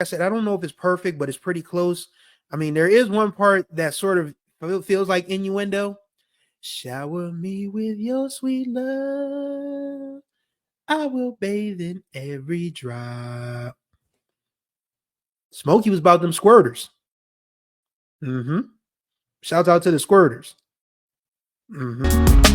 I said, I don't know if it's perfect, but it's pretty close. I mean, there is one part that sort of feels like innuendo. Shower me with your sweet love. I will bathe in every drop. Smokey was about them squirters. Mm-hmm. Shout out to the squirters. Mm-hmm.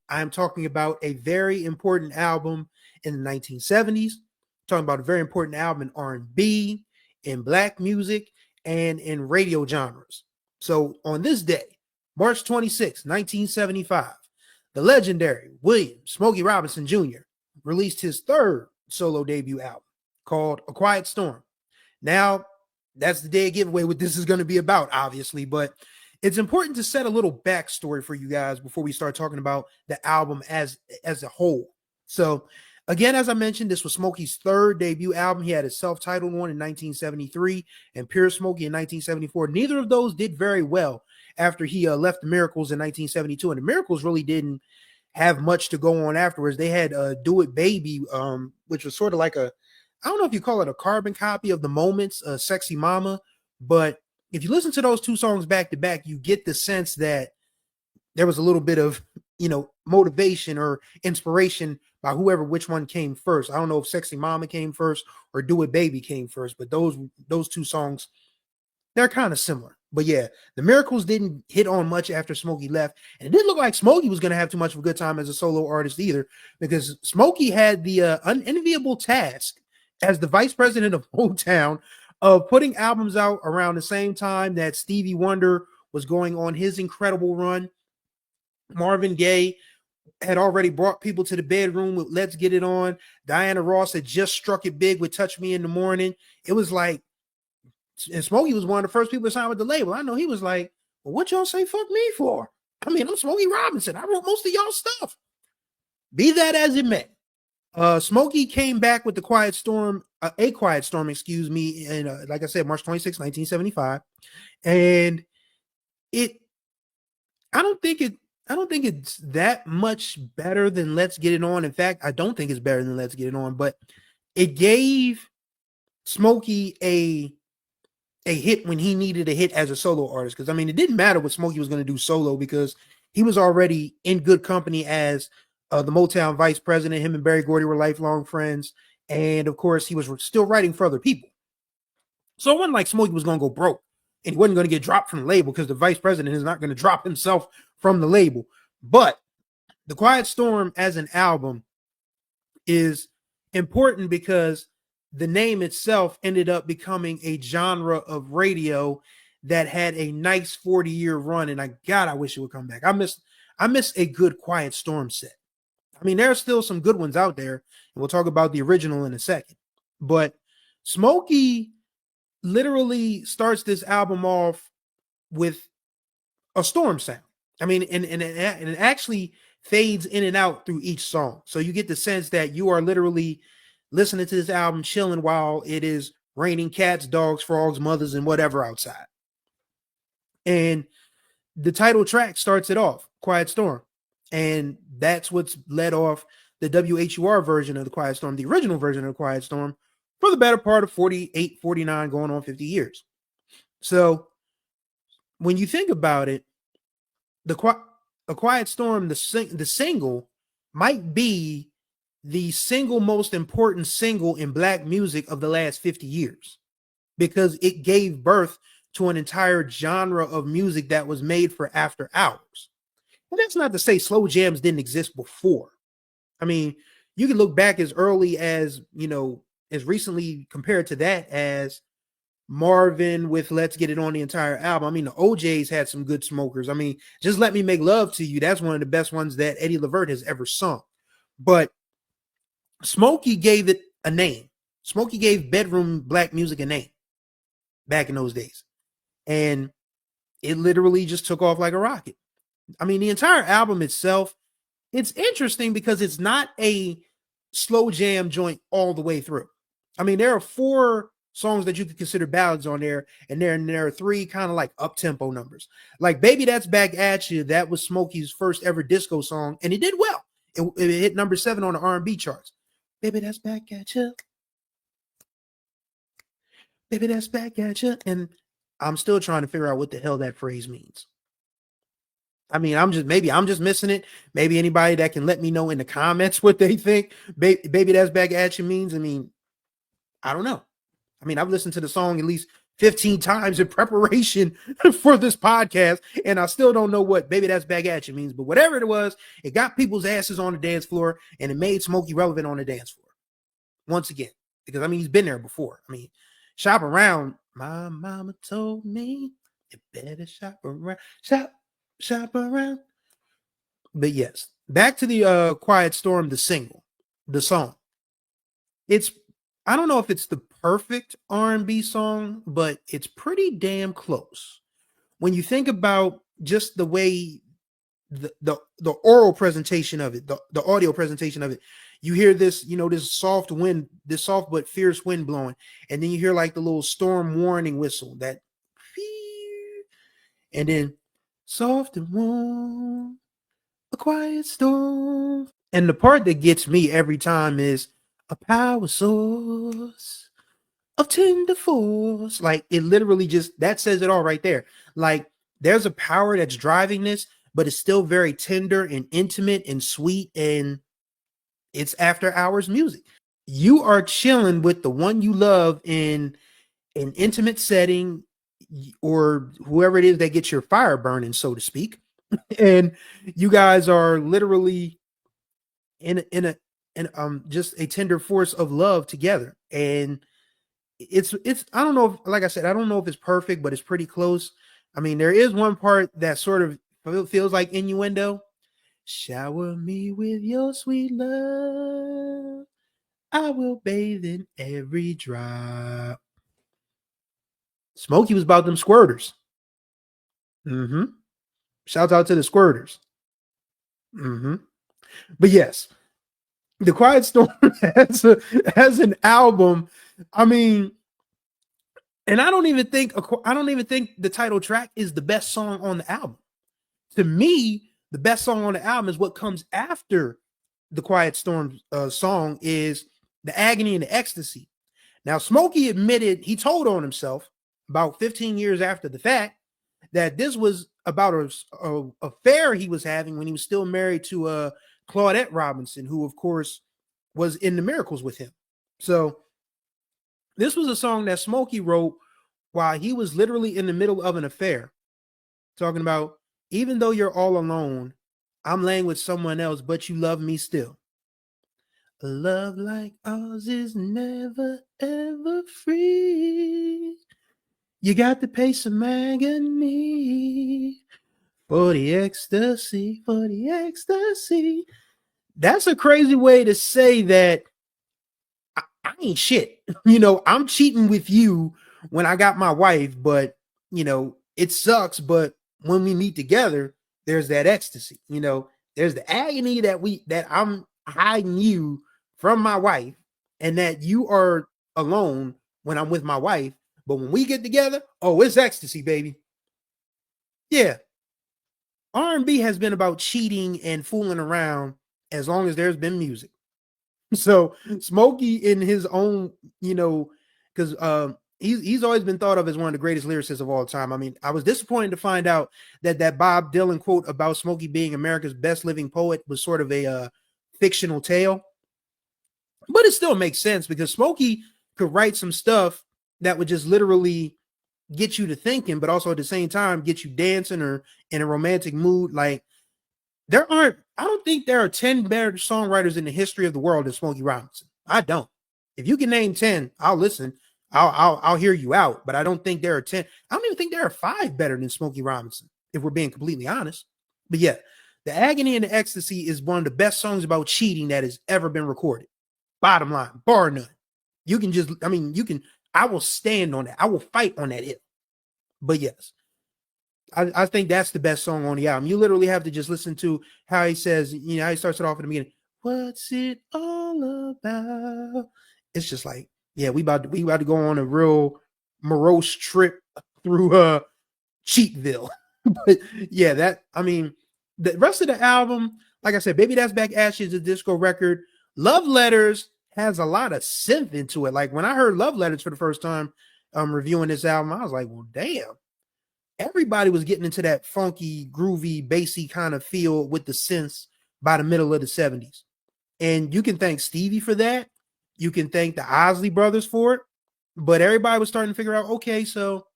I'm talking about a very important album in the 1970s. Talking about a very important album in R&B, in black music, and in radio genres. So on this day, March 26, 1975, the legendary William Smokey Robinson Jr. released his third solo debut album called A Quiet Storm. Now, that's the day of giveaway what this is going to be about, obviously, but it's important to set a little backstory for you guys before we start talking about the album as a whole. So, again, as I mentioned, this was Smokey's third debut album. He had a self-titled one in 1973 and Pure Smokey in 1974. Neither of those did very well after he left the Miracles in 1972, and the Miracles really didn't have much to go on afterwards. They had Do It Baby, which was sort of like a, I don't know if you call it a carbon copy of The Moments, Sexy Mama, but if you listen to those two songs back to back, you get the sense that there was a little bit of, motivation or inspiration by which one came first. I don't know if Sexy Mama came first or Do It Baby came first, but those two songs, they're kind of similar. But yeah, the Miracles didn't hit on much after Smokey left, and it didn't look like Smokey was going to have too much of a good time as a solo artist either, because Smokey had the unenviable task as the vice president of Motown of putting albums out around the same time that Stevie Wonder was going on his incredible run. Marvin Gaye had already brought people to the bedroom with Let's Get It On. Diana Ross had just struck it big with Touch Me in the Morning. It was like, and Smokey was one of the first people to sign with the label. I know he was like, well, what y'all say fuck me for? I mean, I'm Smokey Robinson. I wrote most of y'all stuff. Be that as it may. Smokey came back with A Quiet Storm, in like I said, March 26, 1975. And I don't think it's that much better than Let's Get It On. In fact, I don't think it's better than Let's Get It On, but it gave Smokey a hit when he needed a hit as a solo artist. Because I mean, it didn't matter what Smokey was going to do solo because he was already in good company as the Motown vice president. Him and Berry Gordy were lifelong friends. And of course, he was still writing for other people. So it wasn't like Smokey was going to go broke and he wasn't going to get dropped from the label because the vice president is not going to drop himself from the label. But The Quiet Storm as an album is important because the name itself ended up becoming a genre of radio that had a nice 40-year run. And I wish it would come back. I miss a good Quiet Storm set. I mean, there are still some good ones out there, and we'll talk about the original in a second. But Smokey literally starts this album off with a storm sound. I mean, and it actually fades in and out through each song. So you get the sense that you are literally listening to this album, chilling while it is raining cats, dogs, frogs, mothers, and whatever outside. And the title track starts it off, Quiet Storm. And that's what's led off the WHUR version of The Quiet Storm, the original version of The Quiet Storm, for the better part of 48, 49, going on 50 years. So when you think about it, A Quiet Storm, the single, might be the single most important single in black music of the last 50 years because it gave birth to an entire genre of music that was made for after hours. And that's not to say slow jams didn't exist before. I mean, you can look back as early as, as recently compared to that as Marvin with Let's Get It On, the entire album. I mean, the OJs had some good smokers. I mean, Just Let Me Make Love to You. That's one of the best ones that Eddie Levert has ever sung. But Smokey gave it a name. Smokey gave bedroom black music a name back in those days. And it literally just took off like a rocket. I mean, the entire album itself, it's interesting because it's not a slow jam joint all the way through. I mean, there are 4 songs that you could consider ballads on there, and there are 3 kind of like up-tempo numbers. Like Baby That's Back at You, that was Smokey's first ever disco song, and it did well. It hit number 7 on the R&B charts. Baby That's Back at You. Baby That's Back at You. And I'm still trying to figure out what the hell that phrase means. I mean, I'm just missing it. Maybe anybody that can let me know in the comments what they think Baby That's Back at You means. I mean, I don't know. I mean, I've listened to the song at least 15 times in preparation for this podcast, and I still don't know what Baby That's Back at You means. But whatever it was, it got people's asses on the dance floor, and it made Smokey relevant on the dance floor once again. Because, I mean, he's been there before. I mean, shop around. My mama told me you better shop around. Shop around. But yes, back to the Quiet Storm, the single, the song. I don't know if it's the perfect R&B song, but it's pretty damn close. When you think about just the way the oral presentation of it, the audio presentation of it, you hear this, this soft wind, this soft but fierce wind blowing, and then you hear like the little storm warning whistle, that, and then soft and warm, a quiet storm. And the part that gets me every time is a power source of tender force. Like, it literally that says it all right there. Like, there's a power that's driving this, but it's still very tender and intimate and sweet, and it's after hours music. You are chilling with the one you love in an intimate setting, or whoever it is that gets your fire burning, so to speak. And you guys are literally in just a tender force of love together. And it's I don't know if, like I said, I don't know if it's perfect, but it's pretty close. I mean, there is one part that sort of feels like innuendo. Shower me with your sweet love, I will bathe in every drop. Smokey was about them squirters. Shout out to the squirters. But yes, The Quiet Storm has an album. I mean, and I don't even think the title track is the best song on the album. To me, the best song on the album is what comes after the Quiet Storm song, is The Agony and the Ecstasy. Now, Smokey admitted, he told on himself about 15 years after the fact, that this was about a affair he was having when he was still married to Claudette Robinson, who, of course, was in the Miracles with him. So this was a song that Smokey wrote while he was literally in the middle of an affair, talking about, even though you're all alone, I'm laying with someone else, but you love me still. A love like ours is never, ever free. You got to pay some agony for the ecstasy, for the ecstasy. That's a crazy way to say that I ain't shit. I'm cheating with you when I got my wife, but, it sucks. But when we meet together, there's that ecstasy. There's the agony that I'm hiding you from my wife, and that you are alone when I'm with my wife. But when we get together, oh, it's ecstasy, baby. Yeah. R&B has been about cheating and fooling around as long as there's been music. So Smokey, in his own, because he's always been thought of as one of the greatest lyricists of all time. I mean, I was disappointed to find out that Bob Dylan quote about Smokey being America's best living poet was sort of a fictional tale. But it still makes sense, because Smokey could write some stuff that would just literally get you to thinking, but also at the same time get you dancing or in a romantic mood. Like, I don't think there are 10 better songwriters in the history of the world than Smokey Robinson. I don't. If you can name 10, I'll listen. I'll hear you out, but I don't think there are 10. I don't even think there are 5 better than Smokey Robinson, if we're being completely honest. But yeah, The Agony and the Ecstasy is one of the best songs about cheating that has ever been recorded. Bottom line, bar none. I will stand on that. I will fight on that hill. But yes, I think that's the best song on the album. You literally have to just listen to how he says, how he starts it off in the beginning. What's it all about? It's just like, Yeah, we about to go on a real morose trip through Cheatville. But yeah, that I mean, the rest of the album, like I said, Baby That's Back Ashes is a disco record. Love Letters has a lot of synth into it. Like when I heard Love Letters for the first time, reviewing this album, I was like, well, damn. Everybody was getting into that funky, groovy, bassy kind of feel with the synths by the middle of the 70s. And you can thank Stevie for that. You can thank the Isley brothers for it. But everybody was starting to figure out, okay, so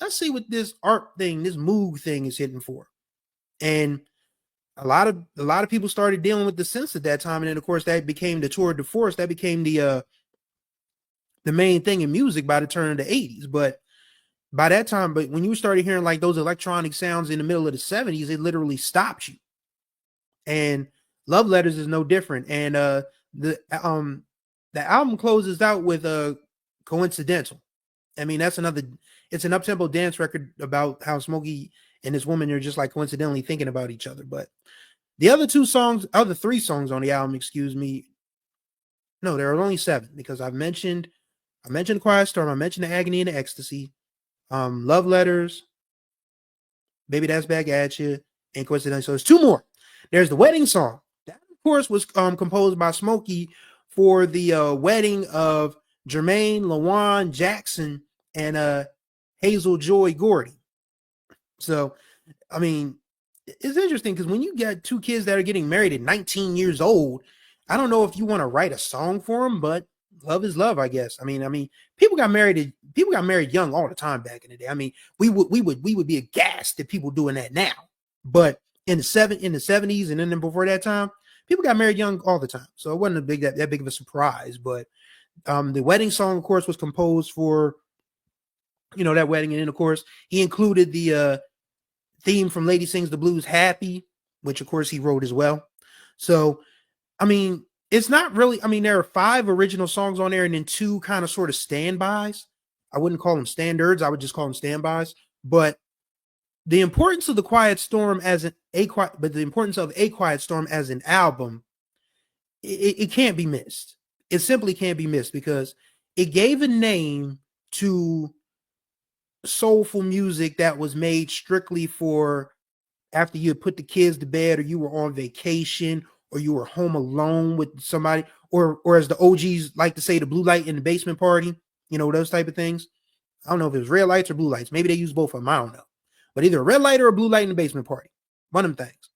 let's see what this art thing, this Moog thing is hitting for. And a lot of people started dealing with the synths at that time. And then of course that became the tour de force. That became the main thing in music by the turn of the 80s. But by that time, but when you started hearing like those electronic sounds in the middle of the 70s, it literally stopped you. And Love Letters is no different. And the album closes out with Coincidental. I mean, it's an up-tempo dance record about how Smokey and this woman are just like coincidentally thinking about each other. But the other three songs on the album, excuse me, no, there are only 7 because I mentioned Quiet Storm, I mentioned the Agony and the Ecstasy, Love Letters, Baby That's Back at You, and Coincidentally. So there's 2 more. There's the wedding song. That, of course, was composed by Smokey for the wedding of Jermaine LaJuan Jackson and Hazel Joy Gordy. So, I mean, it's interesting because when you got 2 kids that are getting married at 19 years old, I don't know if you want to write a song for them, but love is love, I guess. I mean, people got married young all the time back in the day. I mean, we would be aghast at people doing that now. But in the 70s and then before that time, people got married young all the time. So it wasn't that big of a surprise. But the wedding song, of course, was composed for that wedding. And then of course he included the theme from Lady Sings the Blues, Happy, which of course he wrote as well. So, I mean, it's not really, I mean, there are 5 original songs on there and then 2 kind of sort of standbys. I wouldn't call them standards. I would just call them standbys. But the importance of the Quiet Storm but the importance of A Quiet Storm as an album, it can't be missed. It simply can't be missed because it gave a name to soulful music that was made strictly for after you had put the kids to bed or you were on vacation or you were home alone with somebody or as the OGs like to say, the blue light in the basement party, those type of things. I don't know if it was red lights or blue lights. Maybe they use both of them. I don't know. But either a red light or a blue light in the basement party. One of them things.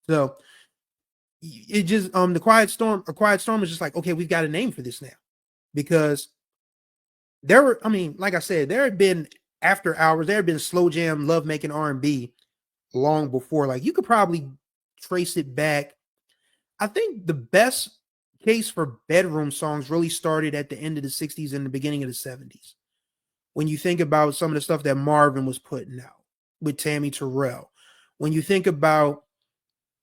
So it just a Quiet Storm is just like, okay, we've got a name for this now. Because like I said, there had been after hours, there had been slow jam, love making R&B long before. Like you could probably trace it back. I think the best case for bedroom songs really started at the end of the 60s and the beginning of the 70s. When you think about some of the stuff that Marvin was putting out with Tammy Terrell, when you think about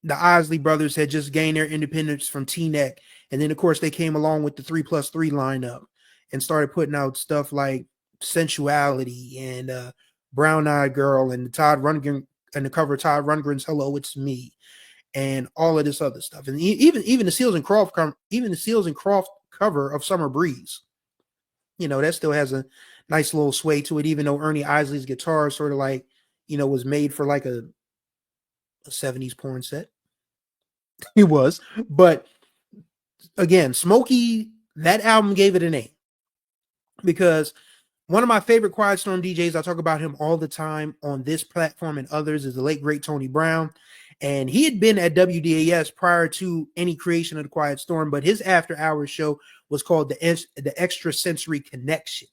the Isley brothers had just gained their independence from T-Neck, and then of course they came along with the 3+3 lineup and started putting out stuff like Sensuality and Brown Eyed Girl and Todd Rundgren and the cover of Todd Rundgren's Hello It's Me and all of this other stuff. And even the Seals and Croft cover of Summer Breeze, that still has a nice little sway to it, even though Ernie Isley's guitar sort of like, was made for like a 70s porn set. It was. But again, Smokey, that album gave it a name because one of my favorite Quiet Storm DJs, I talk about him all the time on this platform and others, is the late, great Tony Brown. And he had been at WDAS prior to any creation of the Quiet Storm, but his after-hours show was called the Extrasensory Connection.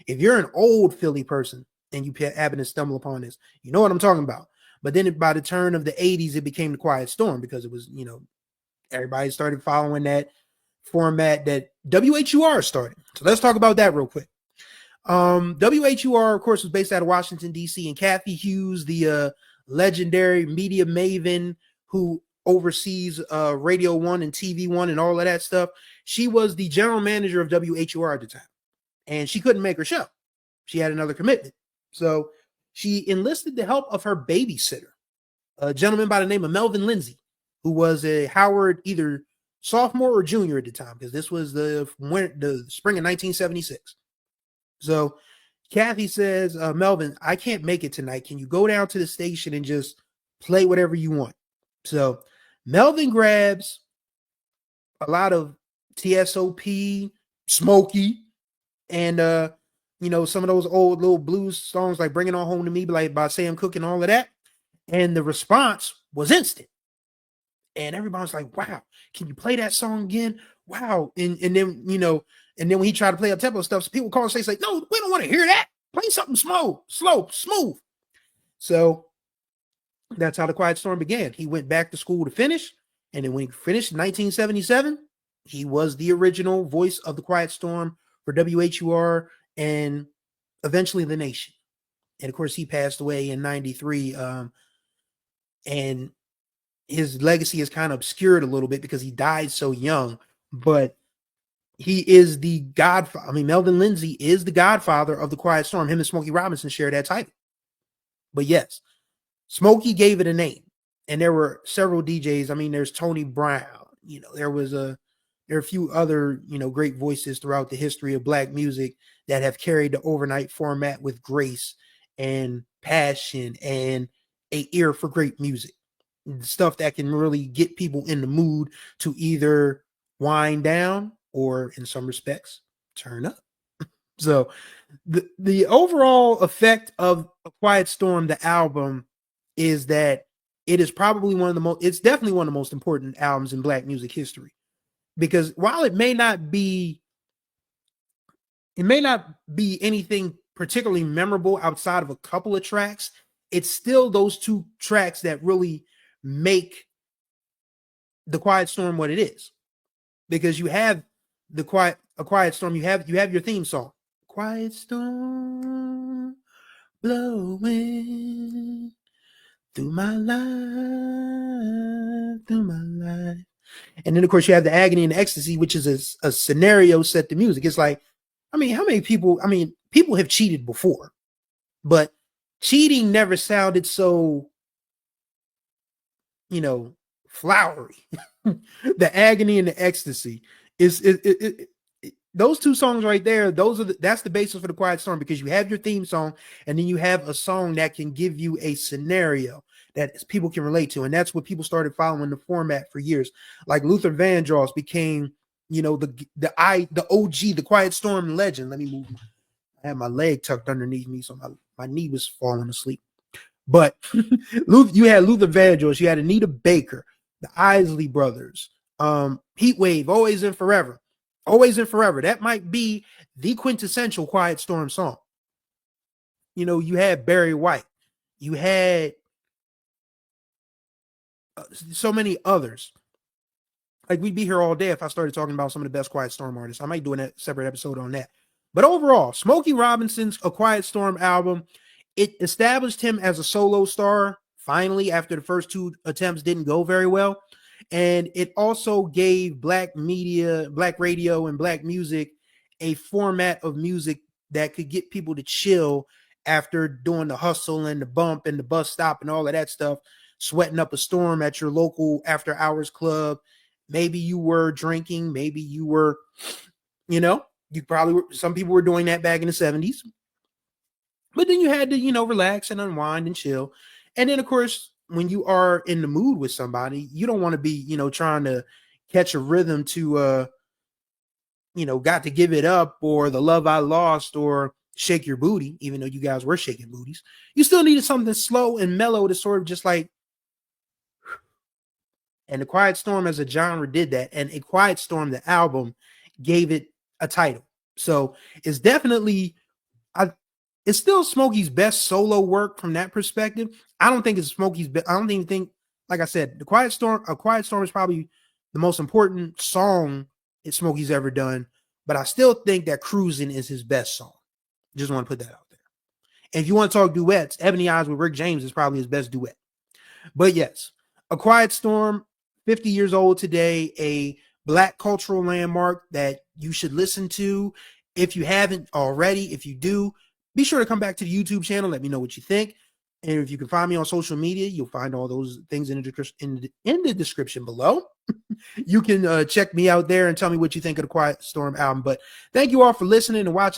If you're an old Philly person and you happen to stumble upon this, you know what I'm talking about. But then by the turn of the 80s, it became the Quiet Storm because it was, everybody started following that format that WHUR started. So let's talk about that real quick. WHUR, of course, was based out of Washington, D.C., and Kathy Hughes, the legendary media maven who oversees Radio 1 and TV 1 and all of that stuff, she was the general manager of WHUR at the time. And she couldn't make her show. She had another commitment. So she enlisted the help of her babysitter, a gentleman by the name of Melvin Lindsay, who was a Howard either sophomore or junior at the time, because this was the spring of 1976. So Kathy says, Melvin, I can't make it tonight. Can you go down to the station and just play whatever you want? So Melvin grabs a lot of TSOP, Smokey, and some of those old little blues songs like Bring It On Home to Me, like by Sam Cooke and all of that. And the response was instant. And everybody's like, wow, can you play that song again? Wow. And then, and then when he tried to play up tempo stuff, so people call and say, like, no, we don't want to hear that. Play something slow, smooth. So that's how the Quiet Storm began. He went back to school to finish. And then when he finished in 1977, he was the original voice of the Quiet Storm for WHUR and eventually the nation. And of course, he passed away in 93. And his legacy is kind of obscured a little bit because he died so young, but he is the godfather. I mean, Melvin Lindsay is the godfather of the Quiet Storm. Him and Smokey Robinson share that title. But yes, Smokey gave it a name. And there were several DJs. I mean, there's Tony Brown. There are a few other, great voices throughout the history of Black music that have carried the overnight format with grace and passion and an ear for great music. Stuff that can really get people in the mood to either wind down or, in some respects, turn up. So the overall effect of A Quiet Storm, the album, is that it is probably it's definitely one of the most important albums in Black music history. Because while it may not be anything particularly memorable outside of a couple of tracks, it's still those two tracks that really make the Quiet Storm what it is. Because you have A Quiet Storm, you have your theme song, Quiet Storm blowing through my life. And then of course you have the agony and the ecstasy, which is a scenario set to music. It's like, how many people, people have cheated before, but cheating never sounded so, flowery. The agony and the ecstasy is those two songs right there. That's the basis for the Quiet Storm, because you have your theme song and then you have a song that can give you a scenario that people can relate to. And that's what people started following the format for years. Like Luther Vandross became, the OG, the Quiet Storm legend. Let me move. I had my leg tucked underneath me, so my knee was falling asleep. But you had Luther Vandross, you had Anita Baker, the Isley Brothers, Heat Wave, Always and Forever. Always and Forever. That might be the quintessential Quiet Storm song. You had Barry White. You had so many others. Like, we'd be here all day if I started talking about some of the best Quiet Storm artists. I might do a separate episode on that. But overall, Smokey Robinson's A Quiet Storm album, it established him as a solo star, finally, after the first two attempts didn't go very well. And it also gave Black media, Black radio, and Black music a format of music that could get people to chill after doing the hustle and the bump and the bus stop and all of that stuff, sweating up a storm at your local after hours club. Maybe you were drinking, maybe you were, you probably were, some people were doing that back in the 70s. But then you had to, relax and unwind and chill. And then, of course, when you are in the mood with somebody, you don't want to be, trying to catch a rhythm to, Got to Give It Up or The Love I Lost or Shake Your Booty, even though you guys were shaking booties. You still needed something slow and mellow to sort of just like, and The Quiet Storm as a genre did that. And A Quiet Storm, the album, gave it a title. So it's definitely, it's still Smokey's best solo work from that perspective. I don't think it's Smokey's best. I don't even think, like I said, A Quiet Storm is probably the most important song that Smokey's ever done. But I still think that Cruising is his best song. Just want to put that out there. And if you want to talk duets, Ebony Eyes with Rick James is probably his best duet. But yes, A Quiet Storm, 50 years old today, a Black cultural landmark that you should listen to. If you haven't already, if you do, be sure to come back to the YouTube channel. Let me know what you think. And if you can find me on social media, you'll find all those things in the description below. You can check me out there and tell me what you think of the Quiet Storm album. But thank you all for listening and watching.